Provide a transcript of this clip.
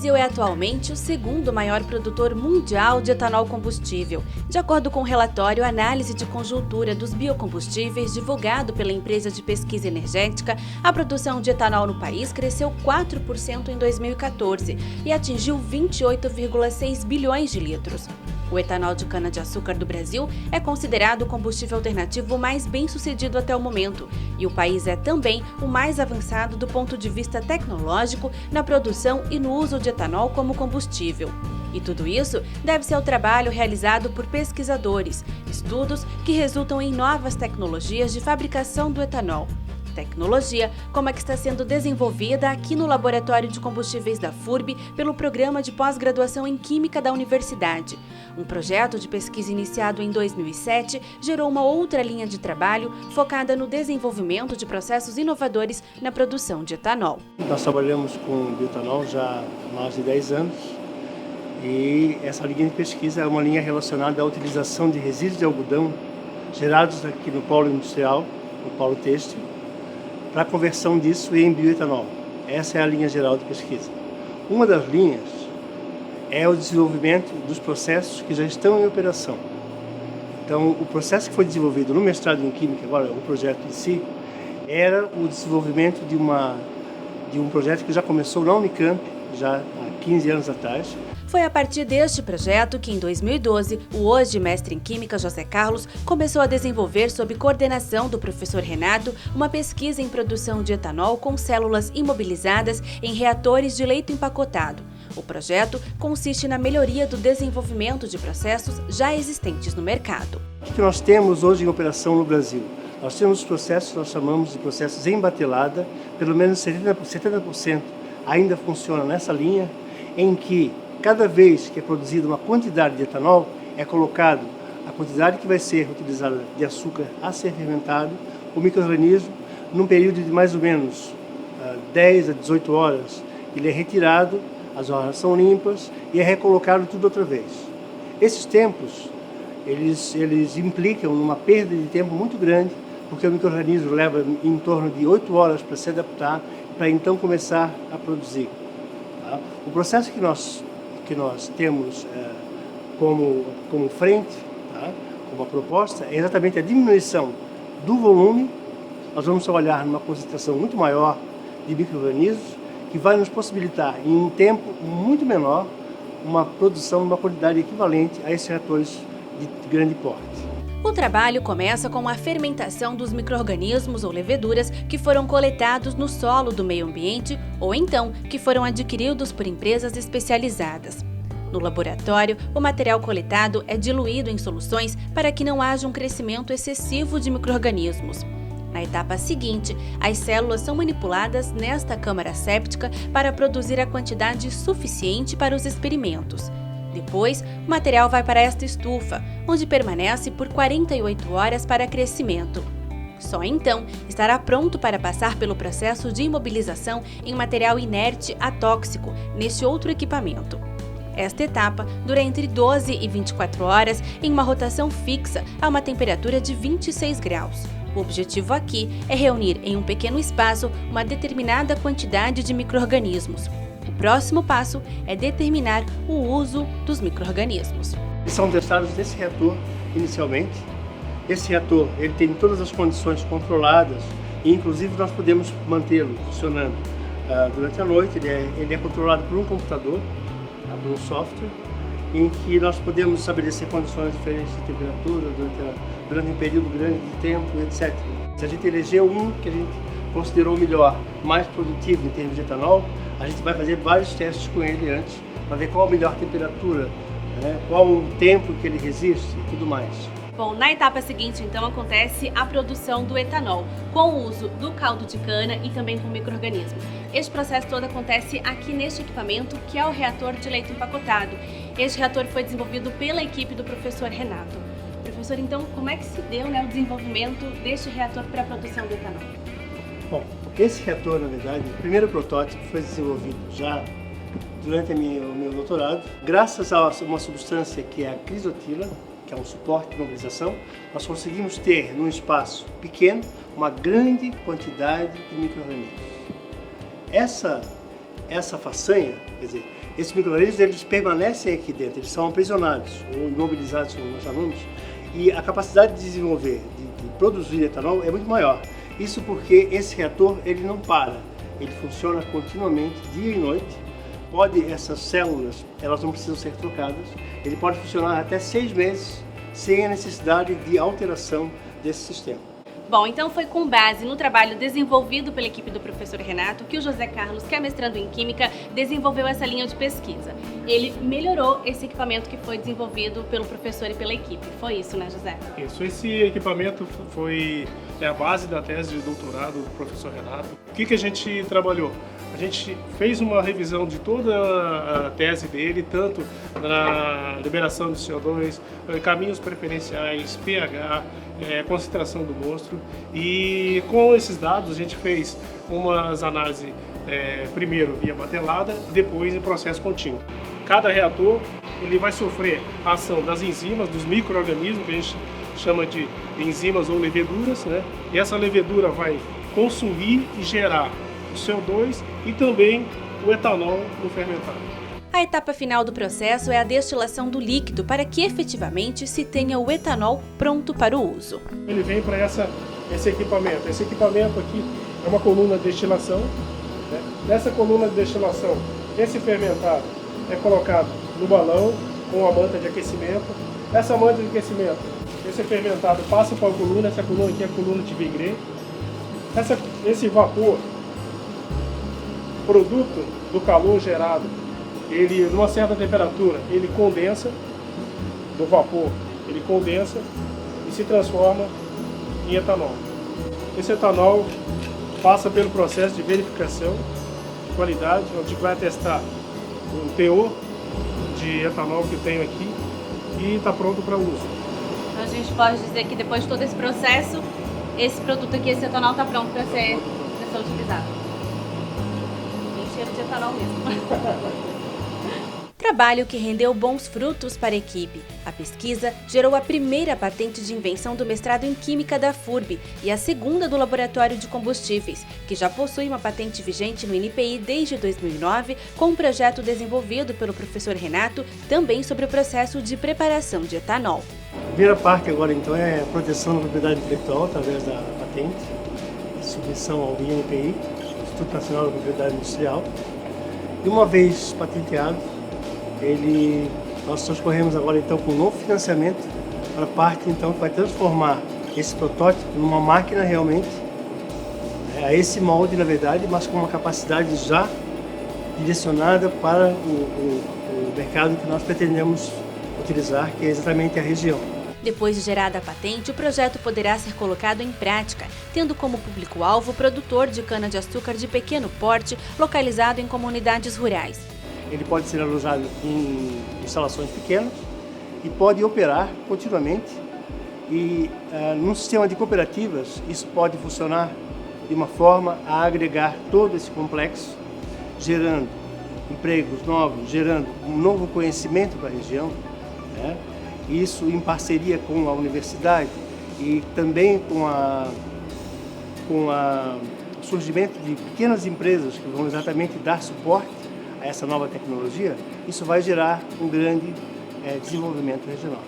Brasil é atualmente o segundo maior produtor mundial de etanol combustível. De acordo com o relatório Análise de Conjuntura dos Biocombustíveis divulgado pela empresa de pesquisa energética, a produção de etanol no país cresceu 4% em 2014 e atingiu 28,6 bilhões de litros. O etanol de cana-de-açúcar do Brasil é considerado o combustível alternativo mais bem-sucedido até o momento, e o país é também o mais avançado do ponto de vista tecnológico na produção e no uso de etanol como combustível. E tudo isso deve-se ao trabalho realizado por pesquisadores, estudos que resultam em novas tecnologias de fabricação do etanol. Tecnologia como a que está sendo desenvolvida aqui no Laboratório de Combustíveis da FURB pelo Programa de Pós-Graduação em Química da Universidade. Um projeto de pesquisa iniciado em 2007 gerou uma outra linha de trabalho focada no desenvolvimento de processos inovadores na produção de etanol. Nós trabalhamos com bioetanol já há mais de 10 anos e essa linha de pesquisa é uma linha relacionada à utilização de resíduos de algodão gerados aqui no polo industrial, no polo têxtil, para a conversão disso em bioetanol. Essa é a linha geral de pesquisa. Uma das linhas é o desenvolvimento dos processos que já estão em operação. Então, o processo que foi desenvolvido no mestrado em Química, agora o projeto em si, era o desenvolvimento de um projeto que já começou na Unicamp, já há 15 anos atrás. Foi a partir deste projeto que, em 2012, o hoje mestre em Química José Carlos começou a desenvolver, sob coordenação do professor Renato, uma pesquisa em produção de etanol com células imobilizadas em reatores de leito empacotado. O projeto consiste na melhoria do desenvolvimento de processos já existentes no mercado. O que nós temos hoje em operação no Brasil? Nós temos os processos, nós chamamos de processos em batelada, pelo menos 70% ainda funciona nessa linha, em que cada vez que é produzida uma quantidade de etanol, é colocado a quantidade que vai ser utilizada de açúcar a ser fermentado, o micro-organismo, num período de mais ou menos 10 a 18 horas, ele é retirado, as horas são limpas e é recolocado tudo outra vez. Esses tempos, eles implicam numa perda de tempo muito grande, porque o micro-organismo leva em torno de 8 horas para se adaptar, para então começar a produzir. Tá? O processo que nós temos como frente, tá? Como proposta, é exatamente a diminuição do volume. Nós vamos trabalhar numa concentração muito maior de micro-organismos, que vai nos possibilitar, em um tempo muito menor, uma produção, uma quantidade equivalente a esses reatores de grande porte. O trabalho começa com a fermentação dos micro-organismos ou leveduras que foram coletados no solo do meio ambiente ou então que foram adquiridos por empresas especializadas. No laboratório, o material coletado é diluído em soluções para que não haja um crescimento excessivo de micro-organismos. Na etapa seguinte, as células são manipuladas nesta câmara séptica para produzir a quantidade suficiente para os experimentos. Depois, o material vai para esta estufa, onde permanece por 48 horas para crescimento. Só então estará pronto para passar pelo processo de imobilização em material inerte atóxico, neste outro equipamento. Esta etapa dura entre 12 e 24 horas em uma rotação fixa a uma temperatura de 26 graus. O objetivo aqui é reunir em um pequeno espaço uma determinada quantidade de micro-organismos. O próximo passo é determinar o uso dos micro-organismos. Eles são testados nesse reator inicialmente. Esse reator ele tem todas as condições controladas e inclusive nós podemos mantê-lo funcionando durante a noite. Ele é controlado por um computador, por um software, em que nós podemos estabelecer condições diferentes de temperatura durante um período grande de tempo, etc. Se a gente elegeu um que a gente considerou melhor, mais produtivo em termos de etanol, a gente vai fazer vários testes com ele antes, para ver qual a melhor temperatura, qual o tempo que ele resiste e tudo mais. Bom, na etapa seguinte, então, acontece a produção do etanol, com o uso do caldo de cana e também com micro-organismo. Este processo todo acontece aqui neste equipamento, que é o reator de leito empacotado. Este reator foi desenvolvido pela equipe do professor Renato. Professor, então, como é que se deu o desenvolvimento deste reator para a produção do etanol? Bom, esse reator, na verdade, o primeiro protótipo foi desenvolvido já durante o meu doutorado, graças a uma substância que é a crisotila, que é um suporte de imobilização. Nós conseguimos ter, num espaço pequeno, uma grande quantidade de micro-organismos. Essa façanha, quer dizer, esses micro-organismos eles permanecem aqui dentro, eles são aprisionados ou imobilizados, como nós chamamos, e a capacidade de desenvolver, de produzir etanol é muito maior. Isso porque esse reator ele não para, ele funciona continuamente, dia e noite. Essas células, elas não precisam ser trocadas, ele pode funcionar até 6 meses sem a necessidade de alteração desse sistema. Bom, então foi com base no trabalho desenvolvido pela equipe do professor Renato que o José Carlos, que é mestrando em Química, desenvolveu essa linha de pesquisa. Ele melhorou esse equipamento que foi desenvolvido pelo professor e pela equipe. Foi isso, né, José? Isso, esse equipamento foi a base da tese de doutorado do professor Renato. O que a gente trabalhou? A gente fez uma revisão de toda a tese dele, tanto na liberação de CO2, caminhos preferenciais, pH, concentração do monstro, e com esses dados a gente fez umas análises primeiro via batelada, depois em processo contínuo. Cada reator ele vai sofrer a ação das enzimas, dos micro-organismos, que a gente chama de enzimas ou leveduras, né? E essa levedura vai consumir e gerar o CO2 e também o etanol no fermentado. A etapa final do processo é a destilação do líquido para que efetivamente se tenha o etanol pronto para o uso. Ele vem para esse equipamento. Esse equipamento aqui é uma coluna de destilação. Né? Nessa coluna de destilação, esse fermentado é colocado no balão com a manta de aquecimento. Essa manta de aquecimento, esse fermentado passa para a coluna. Essa coluna aqui é a coluna de Vigré. Esse vapor, produto do calor gerado, ele numa certa temperatura, ele condensa do vapor, ele condensa e se transforma em etanol. Esse etanol passa pelo processo de verificação de qualidade, onde vai testar o teor de etanol que tem aqui e está pronto para uso. Então a gente pode dizer que depois de todo esse processo, esse produto aqui, esse etanol, está pronto para ser utilizado. De etanol mesmo. Trabalho que rendeu bons frutos para a equipe. A pesquisa gerou a primeira patente de invenção do mestrado em Química da FURB e a segunda do Laboratório de Combustíveis, que já possui uma patente vigente no INPI desde 2009, com um projeto desenvolvido pelo professor Renato, também sobre o processo de preparação de etanol. A primeira parte agora, então, é a proteção da propriedade intelectual através da patente, submissão ao INPI, Instituto Nacional da Propriedade Industrial. E uma vez patenteado, nós transcorremos agora então com um novo financiamento para a parte então que vai transformar esse protótipo numa máquina realmente a esse molde na verdade, mas com uma capacidade já direcionada para o mercado que nós pretendemos utilizar, que é exatamente a região. Depois de gerada a patente, o projeto poderá ser colocado em prática, tendo como público-alvo o produtor de cana-de-açúcar de pequeno porte, localizado em comunidades rurais. Ele pode ser alojado em instalações pequenas e pode operar continuamente. E num sistema de cooperativas, isso pode funcionar de uma forma a agregar todo esse complexo, gerando empregos novos, gerando um novo conhecimento para a região, né? Isso em parceria com a universidade e também com o surgimento de pequenas empresas que vão exatamente dar suporte a essa nova tecnologia, isso vai gerar um grande desenvolvimento regional.